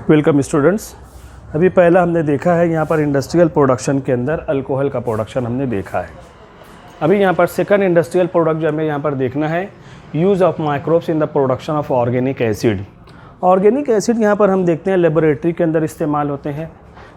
Welcome students. अभी पहला हमने देखा है यहाँ पर इंडस्ट्रियल प्रोडक्शन के अंदर अल्कोहल का प्रोडक्शन हमने देखा है। अभी यहाँ पर सेकंड इंडस्ट्रियल प्रोडक्ट जो हमें यहाँ पर देखना है, use of microbes in the production of organic acid. Organic acid यहाँ पर हम देखते हैं लेबोरेटरी के अंदर इस्तेमाल होते हैं।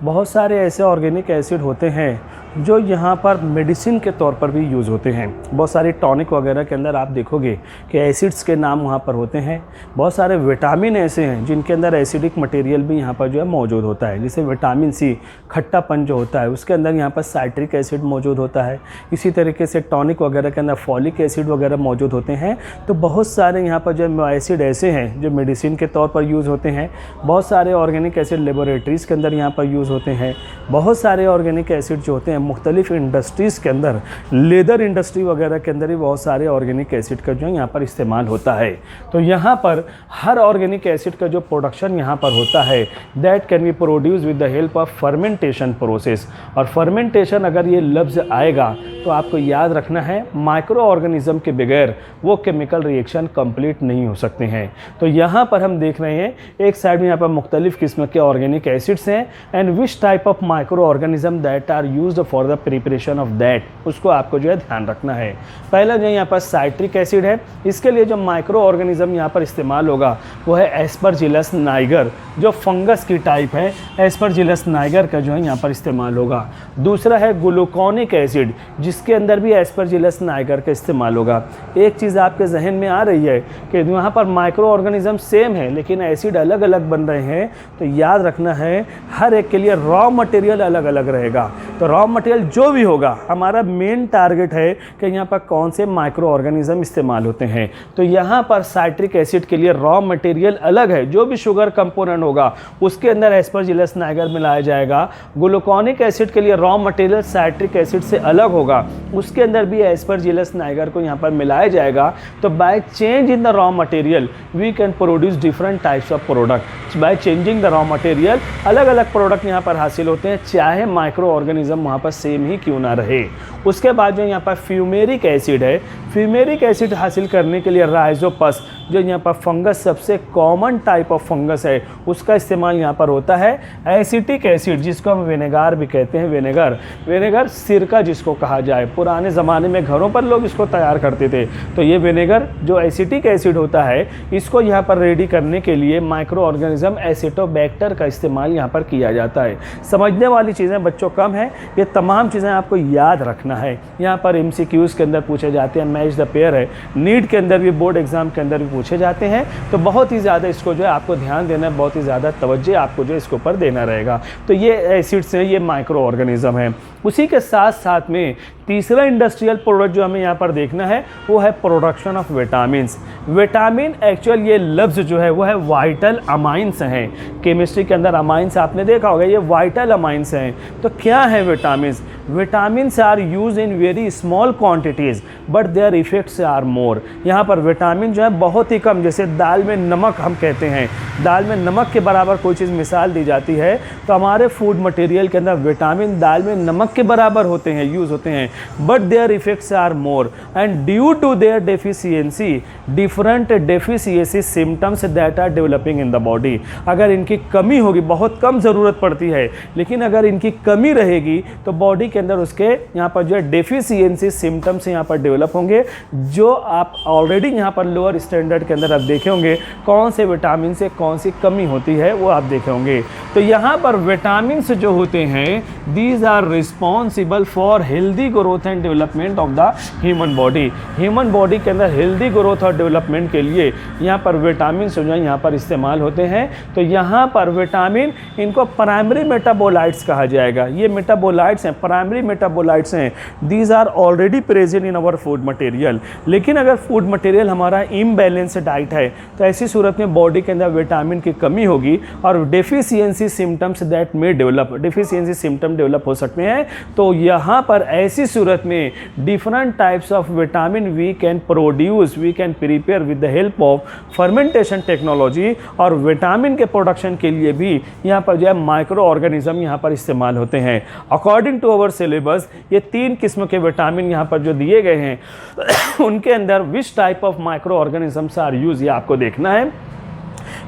बहुत सारे ऐसे ऑर्गेनिक एसिड होते हैं जो यहाँ पर मेडिसिन के तौर पर भी यूज़ होते हैं। बहुत सारी टॉनिक वगैरह के अंदर आप देखोगे कि एसिड्स के नाम वहाँ पर होते हैं। बहुत सारे विटामिन ऐसे हैं जिनके अंदर एसिडिक मटेरियल भी यहाँ पर जो है मौजूद होता है। जैसे विटामिन सी, खट्टापन जो होता है उसके अंदर यहाँ पर साइट्रिक एसिड मौजूद होता है। इसी तरीके से टॉनिक वगैरह के अंदर फॉलिक एसिड वगैरह मौजूद होते हैं। तो बहुत सारे यहाँ पर जो एसिड ऐसे हैं जो मेडिसिन के तौर पर यूज़ होते हैं। बहुत सारे ऑर्गेनिक एसिड लेबोरेटरीज़ के अंदर यहाँ पर यूज़ होते हैं। बहुत सारे ऑर्गेनिक एसिड जो होते हैं मुख्तलिफ इंडस्ट्रीज़ के अंदर, लेदर इंडस्ट्री वगैरह के अंदर भी बहुत सारे ऑर्गेनिक एसिड का जो है यहाँ पर इस्तेमाल होता है। तो यहाँ पर हर ऑर्गेनिक एसिड का जो प्रोडक्शन यहाँ पर होता है that can B produce with the help of fermentation process. और फर्मेंटेशन अगर ये लफ्ज़ आएगा तो आपको याद रखना है माइक्रो ऑर्गेनिज्म के बगैर वो केमिकल रिएक्शन कंप्लीट नहीं हो सकते हैं। तो यहाँ पर हम देख रहे हैं एक साइड में यहाँ पर मुख्तलिफ किस्म के ऑर्गेनिक एसिड्स हैं and which type of micro organism that are used for the preparation of that, उसको आपको जो है ध्यान रखना है। पहला जो यहाँ पर साइट्रिक एसिड है, इसके लिए जो माइक्रो ऑर्गेनिज्म यहाँ पर इस्तेमाल होगा वो है एस्परजिलस नाइगर, जो फंगस की टाइप है। एस्परजिलस नाइगर का जो है यहाँ पर इस्तेमाल होगा। दूसरा है ग्लूकोनिक एसिड, जिसके अंदर भी एस्परजिलस नाइगर का इस्तेमाल होगा। एक चीज़ आपके जहन में आ रही है कि यहाँ पर माइक्रो ऑर्गेनिज्म सेम है लेकिन एसिड अलग अलग बन रहे हैं, तो याद रखना है हर एक के लिए रॉ मटेरियल अलग अलग रहेगा। तो रॉ मटेरियल जो भी होगा, हमारा मेन टारगेट है कि यहाँ पर कौन से माइक्रो ऑर्गेनिज्म इस्तेमाल होते हैं। तो यहाँ पर साइट्रिक एसिड के लिए रॉ मटेरियल अलग है, जो भी शुगर कंपोनेंट होगा उसके अंदर एस्परजिलस नाइगर मिलाया जाएगा। ग्लूकोनिक एसिड के लिए रॉ मटेरियल साइट्रिक एसिड से अलग होगा, उसके अंदर भी एस्परजिलस नाइगर को यहाँ पर मिलाया जाएगा। तो by change in the raw material we can produce different types of product. By changing the raw material अलग अलग प्रोडक्ट यहाँ पर हासिल होते हैं, चाहे माइक्रो ऑर्गेनिज्म वहाँ पर सेम ही क्यों ना रहे। उसके बाद जो यहाँ पर फ्यूमेरिक एसिड है, फ्यूमेरिक एसिड हासिल करने के लिए राइजोपस, जो यहाँ पर फंगस सबसे कॉमन टाइप ऑफ फंगस है, उसका इस्तेमाल यहाँ पर होता है। एसिटिक एसिड, जिसको हम विनेगार भी कहते हैं, विनेगर सिरका जिसको कहा जाए, पुराने ज़माने में घरों पर लोग इसको तैयार करते थे। तो ये विनेगर जो एसिटिक एसिड होता है, इसको यहाँ पर रेडी करने के लिए माइक्रो ऑर्गेनिज्म एसिटोबैक्टर का इस्तेमाल यहाँ पर किया जाता है। समझने वाली चीज़ें बच्चों कम है, ये तमाम चीज़ें आपको याद रखना है। यहाँ पर MCQs के अंदर पूछे जाते हैं, मैच द पेयर है, नीट के अंदर भी, बोर्ड एग्जाम के अंदर भी पूछे जाते हैं। तो बहुत ही ज़्यादा इसको जो है आपको ध्यान देना है, बहुत ही ज़्यादा तवज्जो आपको जो इसके ऊपर देना रहेगा। तो ये एसिड्स हैं, ये माइक्रो ऑर्गेनिज्म है। उसी के साथ साथ में तीसरा इंडस्ट्रियल प्रोडक्ट जो हमें यहाँ पर देखना है वो है production of vitamins. Vitamin actual ये लफ्ज़ जो है वो है वाइटल अमाइंस हैं। केमिस्ट्री के अंदर अमाइंस आपने देखा होगा, ये वाइटल अमाइंस हैं। तो क्या है vitamins? Vitamins are use in very small quantities but their effects are more. यहाँ पर विटामिन जो है बहुत ही कम, जैसे दाल में नमक हम कहते हैं, दाल में नमक के बराबर कोई चीज़ मिसाल दी जाती है, तो हमारे फूड मटेरियल के अंदर विटामिन दाल में नमक के बराबर होते हैं, यूज़ होते हैं, but their effects are more and due to their deficiency different deficiency symptoms that are developing in the body. अगर इनकी कमी होगी, बहुत कम ज़रूरत पड़ती है, लेकिन अगर इनकी कमी रहेगी तो बॉडी के अंदर उसके यहाँ पर जो है डेफिशिएंसी सिम्टम्स यहाँ पर डेवलप होंगे, जो आप ऑलरेडी यहाँ पर लोअर स्टैंडर्ड के अंदर आप देखे होंगे कौन से विटामिन से कौन सी कमी होती है वो आप देखे होंगे। तो यहाँ पर विटामिन जो होते हैं these are responsible for healthy growth and development of the human body. Human body के अंदर हेल्दी ग्रोथ और डेवलपमेंट के लिए यहाँ पर विटामिन जो है यहाँ पर इस्तेमाल होते हैं। तो यहाँ पर विटामिन, इनको प्राइमरी मेटाबोलाइट्स कहा जाएगा। ये मेटाबोलाइट्स हैं, प्राइमरी मेटाबोलाइट्स हैं, these are already present in our food material. लेकिन अगर फूड मटेरियल हमारा इम्बैलेंस डाइट है तो ऐसी सूरत में बॉडी के अंदर विटामिन की कमी होगी और deficiency symptoms that may develop, deficiency symptom develop हो सकते हैं। तो यहाँ पर ऐसी सूरत में different types of vitamin we can produce, we can prepare with the help of fermentation technology. और विटामिन के प्रोडक्शन के लिए भी यहाँ पर जो है माइक्रो ऑर्गेनिज्म यहाँ पर इस्तेमाल होते हैं। अकॉर्डिंग टू अवर सिलेबस ये 3 किस्म के विटामिन यहाँ पर जो दिए गए हैं उनके अंदर which type of micro organisms are use, ये आपको देखना है।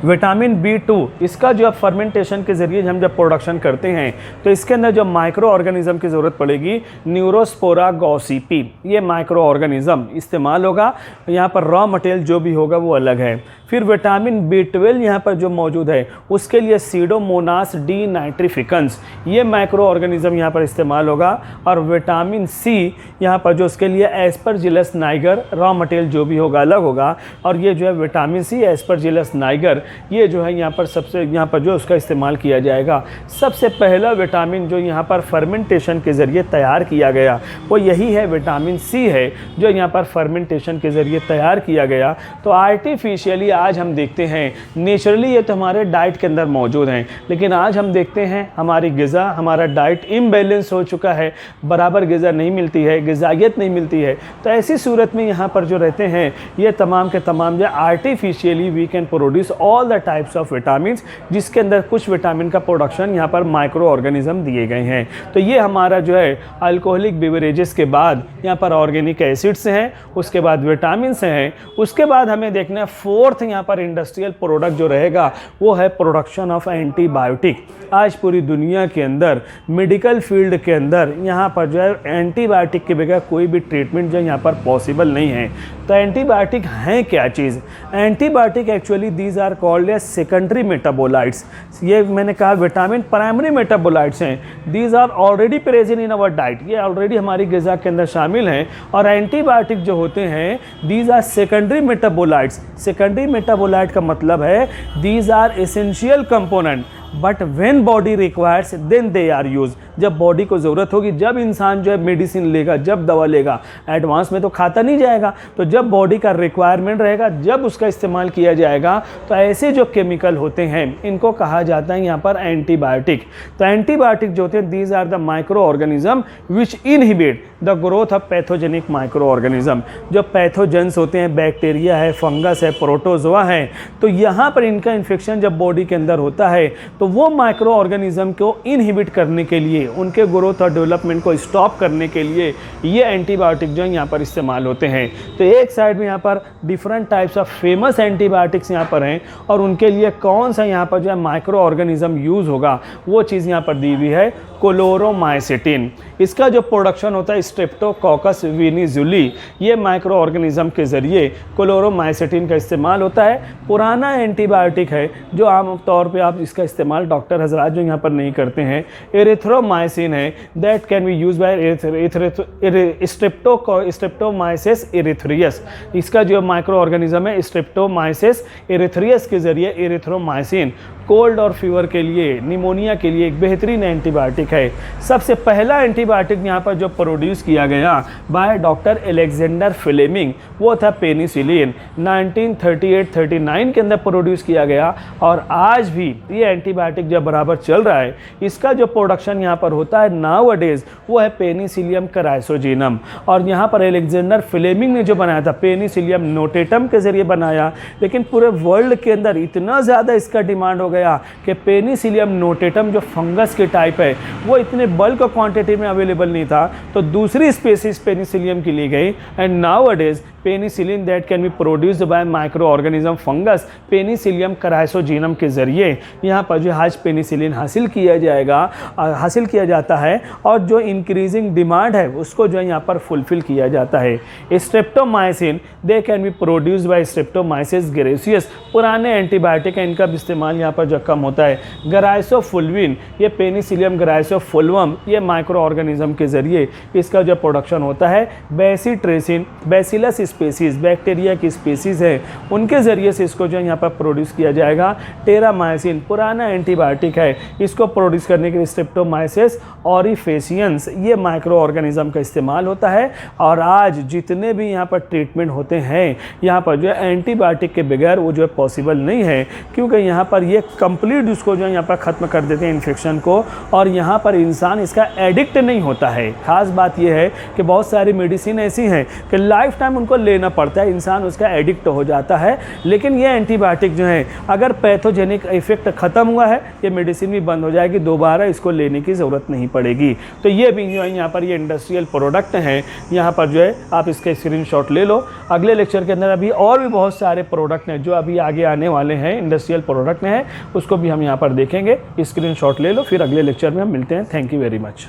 विटामिन B2 इसका जो फर्मेंटेशन के ज़रिए हम जब प्रोडक्शन करते हैं तो इसके अंदर जो माइक्रो ऑर्गेनिज्म की ज़रूरत पड़ेगी, न्यूरोस्पोरा गॉसिपी, ये माइक्रो ऑर्गेनिज्म इस्तेमाल होगा। यहाँ पर रॉ मटेरियल जो भी होगा वो अलग है। फिर विटामिन B12 यहाँ पर जो मौजूद है उसके लिए सीडोमोनास डी नाइट्रिफिकन्स, ये माइक्रो ऑर्गेनिज्म यहाँ पर इस्तेमाल होगा। और विटामिन C यहाँ पर जो उसके लिए एस्परजिलस नाइगर, रॉ मटेरियल जो भी होगा अलग होगा। और ये जो है विटामिन C एस्परजिलस नाइगर, ये जो है यहाँ पर सबसे यहाँ पर जो उसका इस्तेमाल किया जाएगा। सबसे पहला विटामिन जो यहाँ पर फर्मेंटेशन के ज़रिए तैयार किया गया वो यही है, विटामिन C है, जो यहाँ पर फर्मेंटेशन के ज़रिए तैयार किया गया। तो आर्टिफिशियली आज हम देखते हैं, नेचुरली ये तो हमारे डाइट के अंदर मौजूद हैं, लेकिन आज हम देखते हैं हमारी ग़िज़ा, हमारा डाइट इम्बैलेंस हो चुका है, बराबर ग़िज़ा नहीं मिलती है, ग़िज़ाइयत नहीं मिलती है। तो ऐसी सूरत में यहाँ पर जो रहते हैं ये तमाम के तमाम जो artificially we can produce all the types of vitamin, जिसके अंदर कुछ विटामिन का प्रोडक्शन यहाँ पर माइक्रो ऑर्गेनिज्म दिए गए हैं। तो ये हमारा जो है अल्कोहलिक बेवरेजेस के बाद यहाँ पर ऑर्गेनिक एसिड्स हैं, उसके बाद विटामिन हैं, उसके बाद हमें देखना है फोर्थ यहाँ पर इंडस्ट्रियल प्रोडक्ट जो रहेगा वो है प्रोडक्शन ऑफ एंटीबायोटिक। आज पूरी दुनिया के अंदर मेडिकल फील्ड के अंदर यहाँ पर जो है एंटीबायोटिक के बगैर कोई भी ट्रीटमेंट जो यहाँ पर पॉसिबल नहीं है। तो एंटीबायोटिक हैं क्या चीज़? Antibiotic actually these are called as secondary metabolites. ये मैंने कहा विटामिन प्राइमरी मेटाबोलाइट्स हैं, these are already present in our diet, ये ऑलरेडी हमारी ग़िज़ा के अंदर शामिल हैं। और एंटीबायोटिक जो होते हैं these are secondary metabolites. Secondary metabolite का मतलब है these are essential component, but when body requires then they are use. जब बॉडी को ज़रूरत होगी, जब इंसान जो है मेडिसिन लेगा, जब दवा लेगा, एडवांस में तो खाता नहीं जाएगा, तो जब बॉडी का रिक्वायरमेंट रहेगा जब उसका इस्तेमाल किया जाएगा। तो ऐसे जो केमिकल होते हैं इनको कहा जाता है यहाँ पर एंटीबायोटिक। तो एंटीबायोटिक जो होते हैं these are the micro organism which inhibit the growth of pathogenic micro organism. जो पैथोजेंस होते हैं, बैक्टीरिया है, फंगस है, प्रोटोजोआ है, तो यहाँ पर इनका इन्फेक्शन जब बॉडी के अंदर होता है तो वो माइक्रो ऑर्गेनिज्म को इनहिबिट करने के लिए, उनके ग्रोथ और डेवलपमेंट को स्टॉप करने के लिए ये एंटीबायोटिक जो है यहाँ पर इस्तेमाल होते हैं। तो एक साइड में यहाँ पर different types of famous antibiotics यहाँ पर हैं और उनके लिए कौन सा यहाँ पर जो है माइक्रो ऑर्गेनिज्म यूज़ होगा वो चीज़ यहाँ पर दी हुई है, क्लोरोमाइसिटिन। इसका जो प्रोडक्शन होता है स्ट्रेप्टोकोकस विनिजुली, ये माइक्रो ऑर्गेनिज्म के ज़रिए क्लोरोमाइसिटिन का इस्तेमाल होता है। पुराना एंटीबायोटिक है जो आम तौर पे आप इसका इस्तेमाल डॉक्टर हजरात जो यहाँ पर नहीं करते हैं। एरिथ्रोमाइसिन है, that can be use by Streptomyces erythreus. इसका जो माइक्रो ऑर्गेनिज्म है स्ट्रेप्टोमाइसिस एरिथ्रियस के ज़रिए एरिथ्रोमाइसिन कोल्ड और फीवर के लिए, निमोनिया के लिए एक बेहतरीन एंटीबायोटिक है। सबसे पहला एंटीबायोटिक यहाँ पर जो प्रोड्यूस किया गया बाय डॉक्टर अलेक्जेंडर फ्लेमिंग वो था पेनिसिलिन। 1938-39 के अंदर प्रोड्यूस किया गया और आज भी ये एंटीबायोटिक जब बराबर चल रहा है। इसका जो प्रोडक्शन यहाँ पर होता है नाउअडेज वो है पेनिसिलियम क्राइसोजेनम। और यहाँ पर अलेक्जेंडर फ्लेमिंग ने जो बनाया था पेनिसिलियम नोटेटम के ज़रिए बनाया, लेकिन पूरे वर्ल्ड के अंदर इतना ज़्यादा इसका डिमांड हो गया कि पेनिसिलियम नोटेटम जो फंगस के टाइप है वो इतने बल्क क्वांटिटी में अवेलेबल नहीं था, तो दूसरी स्पीसीज पेनिसिलियम की ली गई। And nowadays penicillin that can be produced by micro organism fungus Penicillium chrysogenum के ज़रिए यहाँ पर जो आज पेनिसिलिन हासिल किया जाता है और जो इंक्रीजिंग डिमांड है उसको जो है यहाँ पर फुलफिल किया जाता है। Streptomycin they can be produced by Streptomyces gracious, पुराने एंटीबायोटिक हैं, इनका इस्तेमाल यहाँ पर जो कम होता है। ग्राइसोफुल्विन, ये पेनिसिलियम ग्राइसोफुल्वम, ये माइक्रो ऑर्गेनिज्म के ज़रिए इसका जो प्रोडक्शन होता है। बेसिट्रेसिन, बेसिलस स्पीसीज, बैक्टीरिया की स्पीसीज है, उनके ज़रिए से इसको जो है यहाँ पर प्रोड्यूस किया जाएगा। टेरामाइसिन पुराना एंटीबायोटिक है, इसको प्रोड्यूस करने के लिए स्ट्रेप्टोमाइसिस ऑरिफेसियंस, ये माइक्रो ऑर्गेनिज्म का इस्तेमाल होता है। और आज जितने भी यहाँ पर ट्रीटमेंट होते हैं यहाँ पर जो है एंटीबायोटिक के बगैर वो जो है पॉसिबल नहीं है, क्योंकि यहाँ पर ये कंप्लीट उसको जो है यहाँ पर ख़त्म कर देते हैं इन्फेक्शन को, और यहाँ पर इंसान इसका एडिक्ट नहीं होता है। ख़ास बात यह है कि बहुत सारी मेडिसिन ऐसी हैं कि लाइफ टाइम उनको लेना पड़ता है, इंसान उसका एडिक्ट हो जाता है। लेकिन ये एंटीबायोटिक जो है, अगर पैथोजेनिक इफेक्ट ख़त्म हुआ है, ये मेडिसिन भी बंद हो जाएगी, दोबारा इसको लेने की ज़रूरत नहीं पड़ेगी। तो ये भी जो है यहाँ पर ये इंडस्ट्रियल प्रोडक्ट हैं, यहाँ पर जो है आप इसके स्क्रीनशॉट ले लो। अगले लेक्चर के अंदर अभी और भी बहुत सारे प्रोडक्ट हैं जो अभी आगे आने वाले हैं, इंडस्ट्रियल प्रोडक्ट में है, उसको भी हम यहाँ पर देखेंगे। स्क्रीनशॉट ले लो, फिर अगले लेक्चर में हम मिलते हैं। Thank you very much.